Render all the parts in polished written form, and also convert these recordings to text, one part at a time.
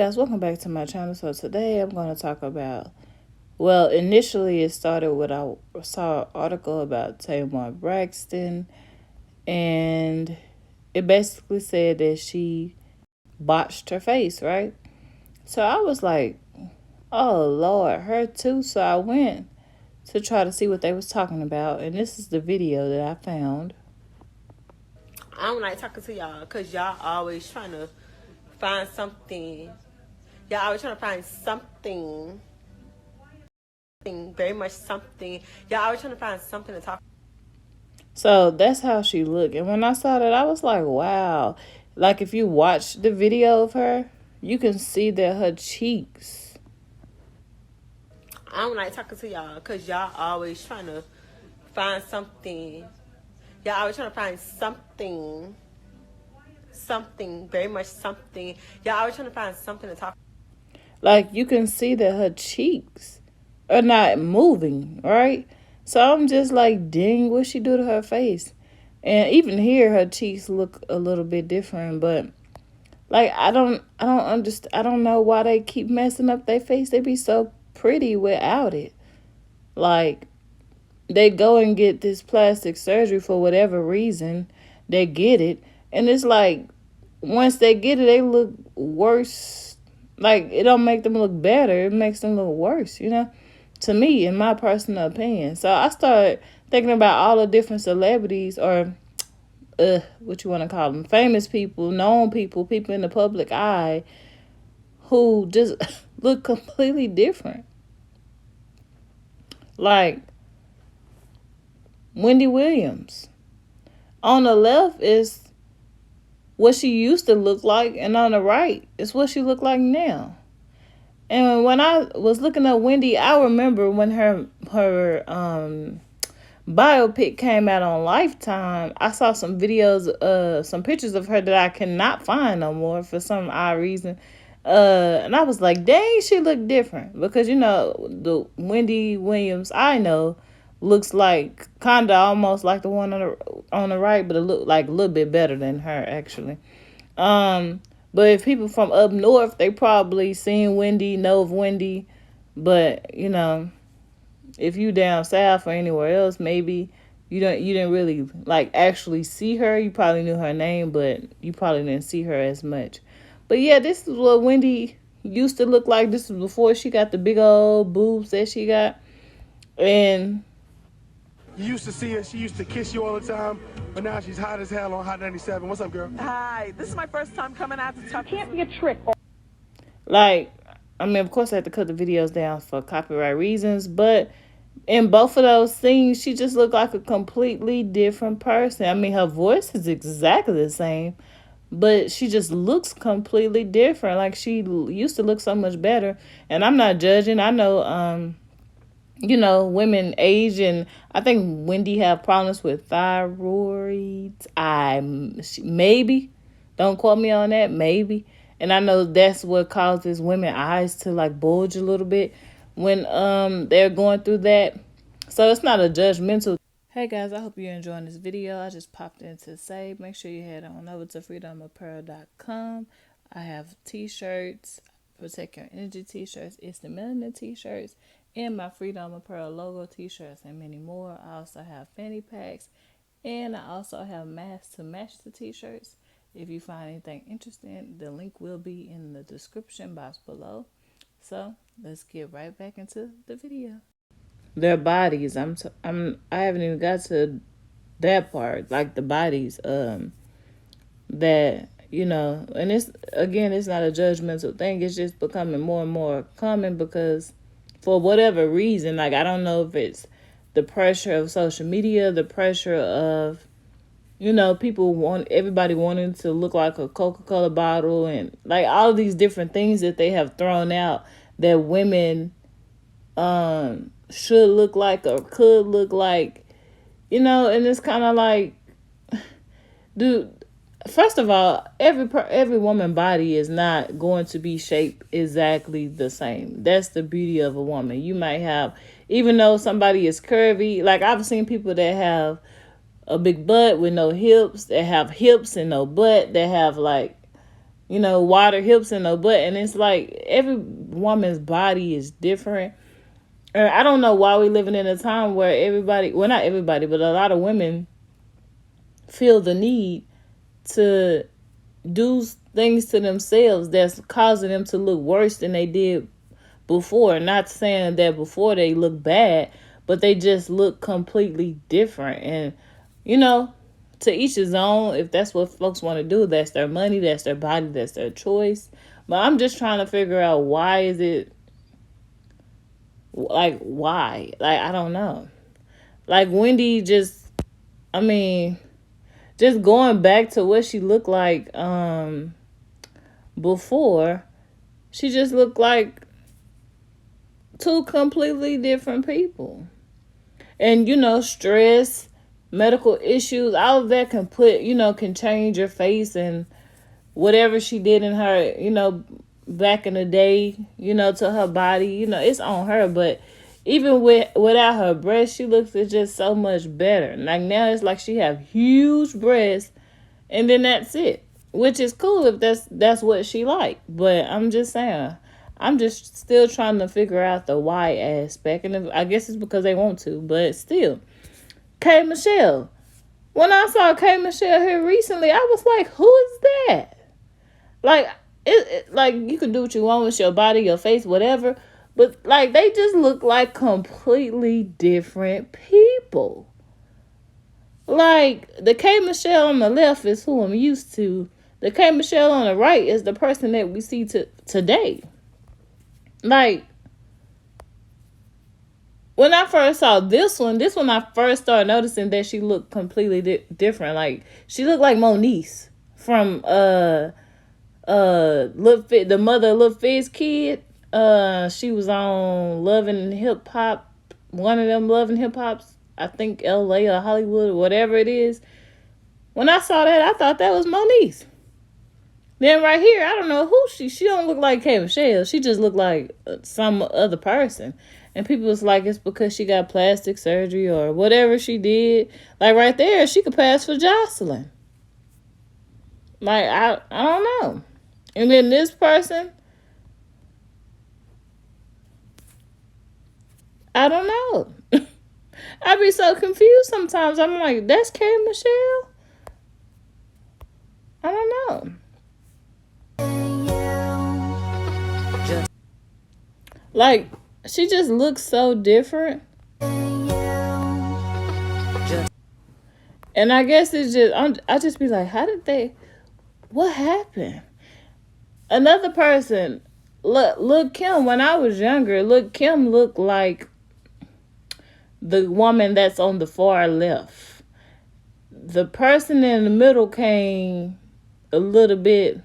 guys, welcome back to my channel. So today I'm going to talk about, well, initially it started with I saw an article about Tamar Braxton, and it basically said that she botched her face, right? So I was like, oh Lord, her too. So I went to try to see what they was talking about, and this is the video that I found. I don't like talking to y'all because y'all always trying to find something. Y'all always trying to find something, very much something. Y'all always trying to find something to talk. So that's how she looked. And when I saw that, I was like, wow. Like, if you watch the video of her, you can see that her cheeks. I don't like talking to y'all because y'all always trying to find something. Y'all always trying to find something, very much something. Y'all always trying to find something to talk. Like, you can see that her cheeks are not moving, right? So I'm just like, dang, what she do to her face? And even here, her cheeks look a little bit different, but like, I don't understand. I don't know why they keep messing up their face. They be so pretty without it. Like, they go and get this plastic surgery for whatever reason. They get it, and it's like, once they get it, they look worse. Like, it don't make them look better. It makes them look worse, to me, in my personal opinion. So I started thinking about all the different celebrities, or what you want to call them, famous people, known people, people in the public eye, who just look completely different. Like Wendy Williams. On the left is what she used to look like, and on the right is what she look like now. And when I was looking up Wendy, I remember when her biopic came out on Lifetime, I saw some videos, some pictures of her that I cannot find no more for some odd reason. And I was like, dang, she looked different. Because, the Wendy Williams I know looks like kind of almost like the one on the right, but it looked like a little bit better than her, actually. But if people from up north, they probably seen Wendy, know of Wendy. But, if you down south or anywhere else, maybe you didn't really like actually see her. You probably knew her name, but you probably didn't see her as much. But yeah, this is what Wendy used to look like. This was before she got the big old boobs that she got. And you used to see her, she used to kiss you all the time, but now she's hot as hell on Hot 97. What's up, girl? Hi, this is my first time coming out to talk. Can't be a trick. like, I mean, of course I had to cut the videos down for copyright reasons, but in both of those scenes, she just looked like a completely different person. I mean, her voice is exactly the same, but she just looks completely different. Like, she used to look so much better. And I'm not judging. I know, women age, and I think Wendy have problems with thyroids. Maybe, don't quote me on that, maybe. And I know that's what causes women's eyes to like bulge a little bit when they're going through that. So it's not a judgmental. Hey guys, I hope you're enjoying this video. I just popped in to say, make sure you head on over to FreeDomeApparel.com. I have t-shirts, Protect Your Energy t-shirts, It's the Melanin t-shirts, and my FreeDome Apparel logo t-shirts, and many more. I also have fanny packs, and I also have masks to match the t-shirts. If you find anything interesting, the link will be in the description box below. So let's get right back into the video. Their bodies. I haven't even got to that part. Like the bodies. And it's not a judgmental thing. It's just becoming more and more common because for whatever reason, like, I don't know if it's the pressure of social media, the pressure of, everybody wanting to look like a Coca-Cola bottle, and like all of these different things that they have thrown out that women should look like or could look like, and it's kind of like, dude, first of all, every woman body is not going to be shaped exactly the same. That's the beauty of a woman. You might have, even though somebody is curvy, like I've seen people that have a big butt with no hips, that have hips and no butt, that have like wider hips and no butt. And it's like every woman's body is different. I don't know why we living in a time where everybody, well, not everybody, but a lot of women feel the need to do things to themselves that's causing them to look worse than they did before. Not saying that before they look bad, but they just look completely different. And, to each his own. If that's what folks want to do, that's their money, that's their body, that's their choice. But I'm just trying to figure out why is it, like, why? Like, I don't know. Like, Wendy just going back to what she looked like before, she just looked like two completely different people. And, stress, medical issues, all of that can change your face, and whatever she did in her, back in the day, to her body, it's on her. But even without her breasts, she looks just so much better. Like now it's like she have huge breasts, and then that's it. Which is cool if that's what she like. But I'm just saying, I'm just still trying to figure out the why aspect. And I guess it's because they want to, but still. K.Michelle. When I saw K.Michelle here recently, I was like, who is that? Like, like, you can do what you want with your body, your face, whatever. But, like, they just look like completely different people. Like, the K.Michelle on the left is who I'm used to. The K.Michelle on the right is the person that we see today. Like, when I first saw this one I first started noticing that she looked completely different. Like, she looked like Moniece from the mother of Lil Fizz kid. She was on Love and Hip Hop, one of them Love and Hip Hops, I think LA or Hollywood or whatever it is. When I saw that, I thought that was Moniece. Then right here, I don't know who she don't look like K.Michelle. She just looked like some other person. And people was like, it's because she got plastic surgery or whatever she did. Like right there, she could pass for Jocelyn. Like, I don't know. And then this person, I don't know. I be so confused sometimes. I'm like, that's K.Michelle? I don't know. Like, she just looks so different. And I guess it's just, I just be like, what happened? Another person, look Kim, when I was younger, look Kim looked like the woman that's on the far left. The person in the middle came a little bit.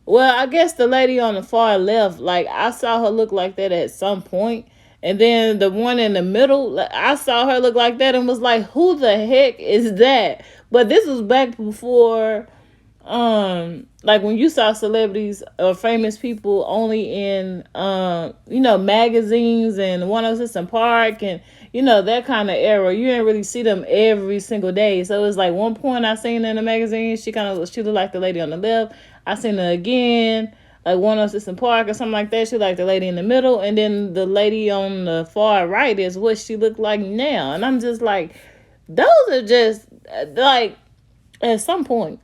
Well, I guess the lady on the far left, like, I saw her look like that at some point. And then the one in the middle, I saw her look like that and was like, who the heck is that? But this was back before, like, when you saw celebrities or famous people only in, magazines and 106 and Park and, that kind of era. You didn't really see them every single day. So it was like one point I seen her in the magazine, she looked like the lady on the left. I seen her again, like 106 and Park or something like that. She like the lady in the middle. And then the lady on the far right is what she looked like now. And I'm just like, those are just, like, at some point,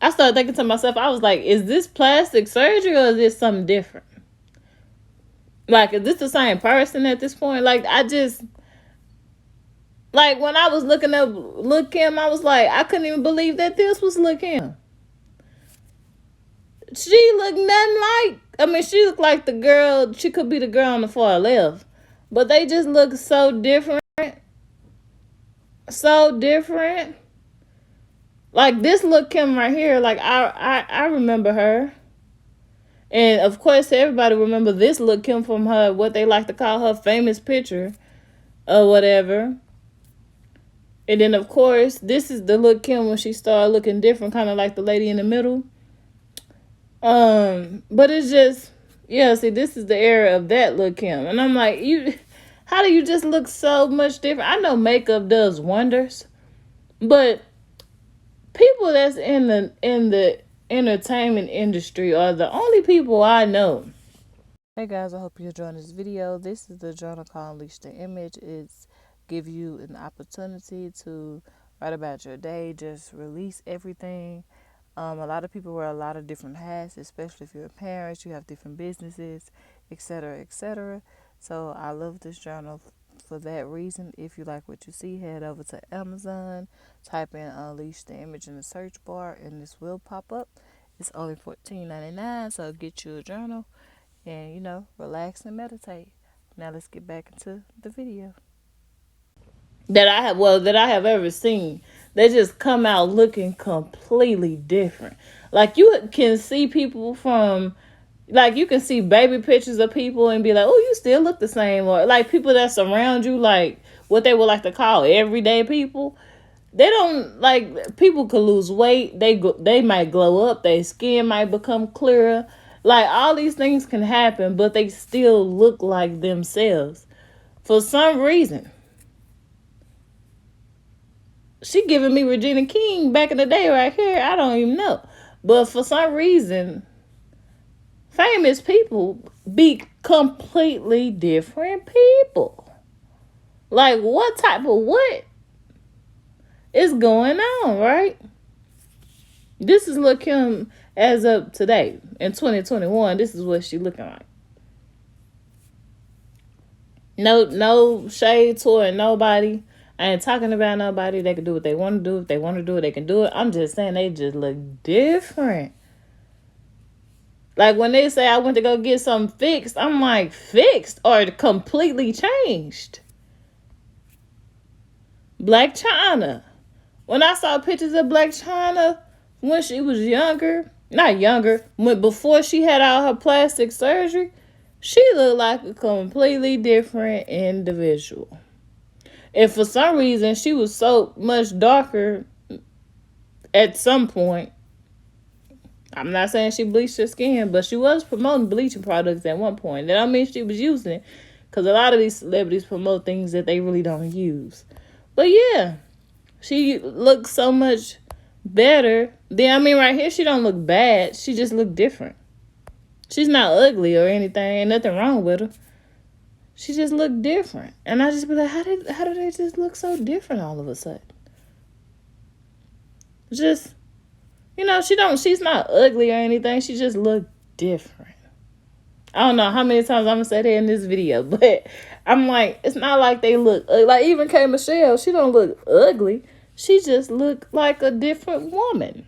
I started thinking to myself, I was like, is this plastic surgery or is this something different? Like, is this the same person at this point? Like, like, when I was looking up Lil' Kim, I was like, I couldn't even believe that this was Lil' Kim. She looked nothing like, she looked like the girl, she could be the girl on the far left. But they just look so different. So different. Like, this Lil' Kim right here, like, I remember her. And, of course, everybody remember this Lil' Kim from her, what they like to call her famous picture or whatever. And then, of course, this is the Lil' Kim when she started looking different, kind of like the lady in the middle. But it's just, see, this is the era of that Lil' Kim. And I'm like, how do you just look so much different? I know makeup does wonders, but people that's in the entertainment industry are the only people I know. Hey guys, I hope you're enjoying this video. This is the journal called Unleash the Image. It's give you an opportunity to write about your day, just release everything. A lot of people wear a lot of different hats, especially if you're a parent, you have different businesses, etc., etc. So I love this journal for that reason. If you like what you see, head over to Amazon, type in Unleash the Image in the search bar, and this will pop up. It's only $14.99, so get you a journal and, relax and meditate. Now let's get back into the video. That I have ever seen. They just come out looking completely different. Like you can see people from, like you can see baby pictures of people and be like, oh, you still look the same. Or like people that surround you, like what they would like to call everyday people. They don't, like, people could lose weight. They might glow up. Their skin might become clearer. Like all these things can happen, but they still look like themselves for some reason. She giving me Regina King back in the day right here. I don't even know. But for some reason, famous people be completely different people. Like what is going on, right? This is Lil Kim as of today. In 2021, this is what she looking like. No shade toward nobody. I ain't talking about nobody. They can do what they want to do. If they want to do it, they can do it. I'm just saying they just look different. Like when they say I went to go get something fixed, I'm like, fixed or completely changed. Black China. When I saw pictures of Black China when she was younger, not younger, before she had all her plastic surgery, she looked like a completely different individual. And for some reason, she was so much darker at some point. I'm not saying she bleached her skin, but she was promoting bleaching products at one point. That don't mean she was using it, because a lot of these celebrities promote things that they really don't use. But yeah, she looks so much better. Right here, she don't look bad. She just look different. She's not ugly or anything. Ain't nothing wrong with her. She just looked different. And I just be like, how do they just look so different all of a sudden? Just, she's not ugly or anything. She just looked different. I don't know how many times I'm going to say that in this video, but I'm like, it's not like they look, like even K.Michelle, she don't look ugly. She just looked like a different woman.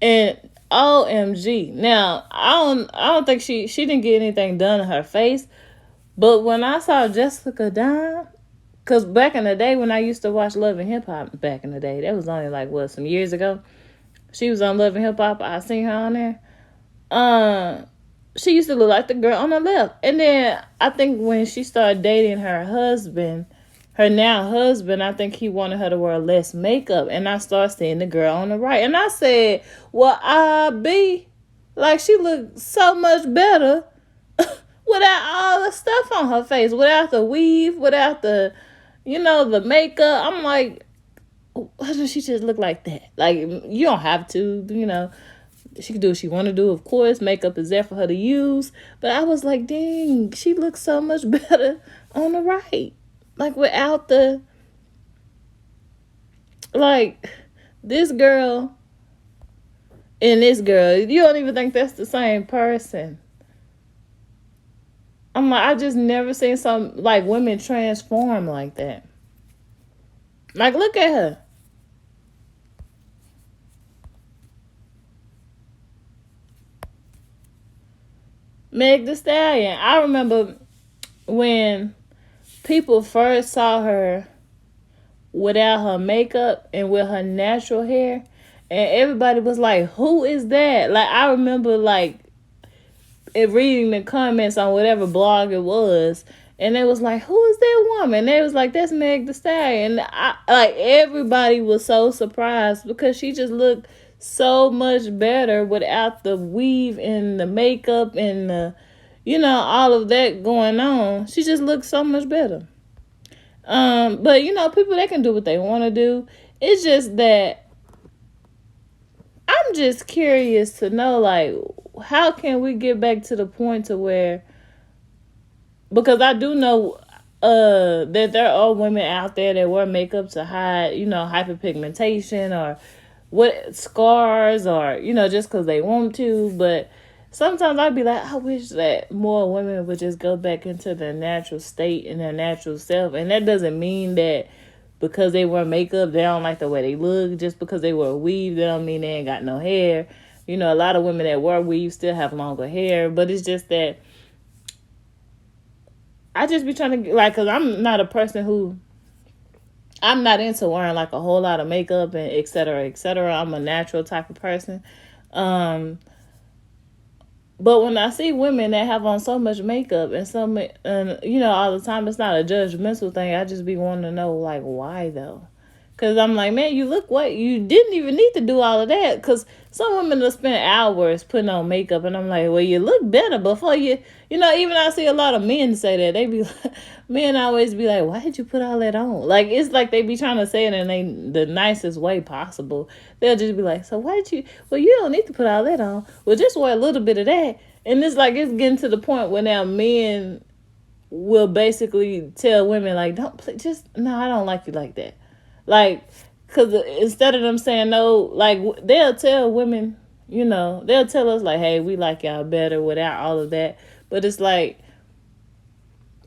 And OMG. Now, I don't think she didn't get anything done to her face. But when I saw Jessica Dime, because back in the day when I used to watch Love and Hip Hop back in the day, that was only like, some years ago. She was on Love and Hip Hop. I seen her on there. She used to look like the girl on the left. And then I think when she started dating her now husband, I think he wanted her to wear less makeup. And I started seeing the girl on the right. And I said, well, like, she looked so much better without all the stuff on her face, without the weave, without the, the makeup. I'm like, why does she just look like that? Like, you don't have to, she can do what she want to do. Of course, makeup is there for her to use. But I was like, dang, she looks so much better on the right. Like, without the, like, this girl and this girl, you don't even think that's the same person. I'm like, I just never seen some, like, women transform like that. Like, look at her. Meg Thee Stallion. I remember when people first saw her without her makeup and with her natural hair, and everybody was like, who is that? Like, I remember, like, reading the comments on whatever blog it was, and they was like, who is that woman? And they was like, that's Meg Thee Stallion. And everybody was so surprised because she just looked so much better without the weave and the makeup and the, all of that going on. She just looked so much better. But people, they can do what they want to do. It's just that I'm just curious to know, like, how can we get back to the point to where, because I do know that there are women out there that wear makeup to hide, hyperpigmentation or what scars, or just because they want to. But sometimes I'd be like, I wish that more women would just go back into their natural state and their natural self. And that doesn't mean that because they wear makeup they don't like the way they look. Just because they wear weave, that don't mean they ain't got no hair. A lot of women that wear weave still have longer hair. But it's just that I just be trying to, like, because I'm not a person who, I'm not into wearing like a whole lot of makeup and et cetera, et cetera. I'm a natural type of person. Um, but when I see women that have on so much makeup and all the time, it's not a judgmental thing. I just be wanting to know, like, why though? Because I'm like, man, you look what? You didn't even need to do all of that. Because some women will spend hours putting on makeup. And I'm like, well, you look better before you... even I see a lot of men say that. They be like, men always be like, why did you put all that on? Like, it's like they be trying to say it in the nicest way possible. They'll just be like, so why did you... Well, you don't need to put all that on. Well, just wear a little bit of that. And it's like, it's getting to the point where now men will basically tell women, like, no, I don't like you like that. Like, because instead of them saying no, like, they'll tell women, they'll tell us, like, hey, we like y'all better without all of that. But it's like,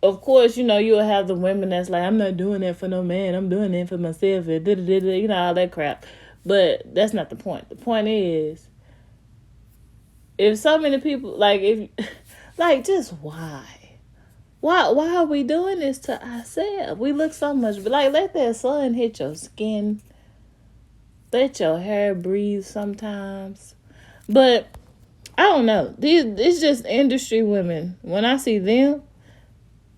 of course, you'll have the women that's like, I'm not doing that for no man. I'm doing it for myself. And all that crap. But that's not the point. The point is, if so many people, like, just why? Why are we doing this to ourselves? We look so much, but like, let that sun hit your skin. Let your hair breathe sometimes. But I don't know. It's just industry women. When I see them,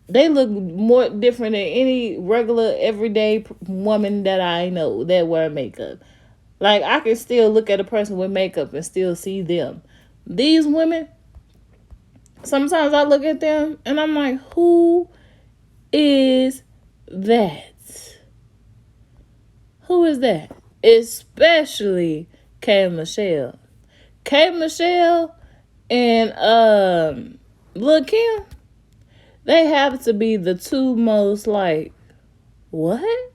they look more different than any regular everyday woman that I know that wear makeup. Like, I can still look at a person with makeup and still see them. These women, sometimes I look at them and I'm like, who is that? Who is that? Especially K.Michelle. K.Michelle and Lil' Kim, they have to be the two most, like, what?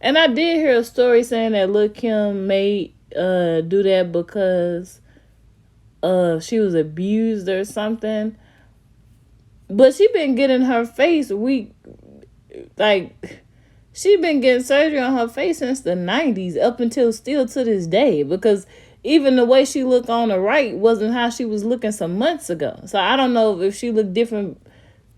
And I did hear a story saying that Lil' Kim may do that because she was abused or something. But she been getting her face she been getting surgery on her face since the 90s up until still to this day, because even the way she looked on the right wasn't how she was looking some months ago. So I don't know if she looked different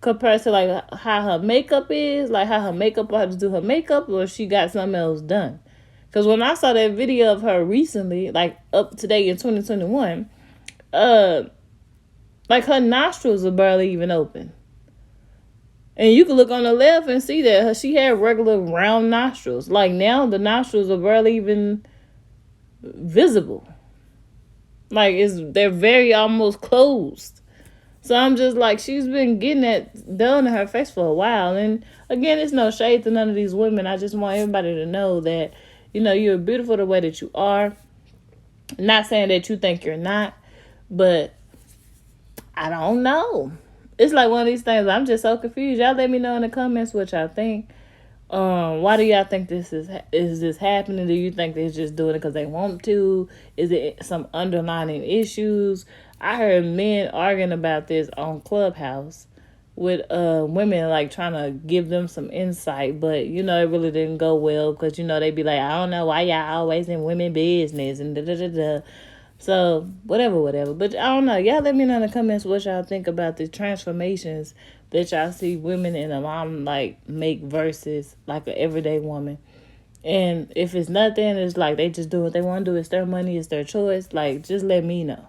compared to like how her makeup is, like how her makeup artist do her makeup, or if she got something else done. Because when I saw that video of her recently, like up to date in 2021, like her nostrils are barely even open. And you can look on the left and see that she had regular round nostrils. Like now the nostrils are barely even visible. Like they're very almost closed. So I'm just like, she's been getting that done to her face for a while. And again, it's no shade to none of these women. I just want everybody to know that, you're beautiful the way that you are. Not saying that you think you're not, but I don't know. It's like one of these things. I'm just so confused. Y'all let me know in the comments what y'all think. Why do y'all think this is this happening? Do you think they're just doing it because they want to? Is it some underlying issues? I heard men arguing about this on Clubhouse with women, like trying to give them some insight, but it really didn't go well because they be like, I don't know why y'all always in women business and da da da da. So whatever. But I don't know. Y'all let me know in the comments what y'all think about the transformations that y'all see women in a mom like make versus like an everyday woman. And if it's nothing, it's like they just do what they want to do. It's their money, it's their choice. Like, just let me know.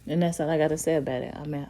And that's all I got to say about it. I'm out.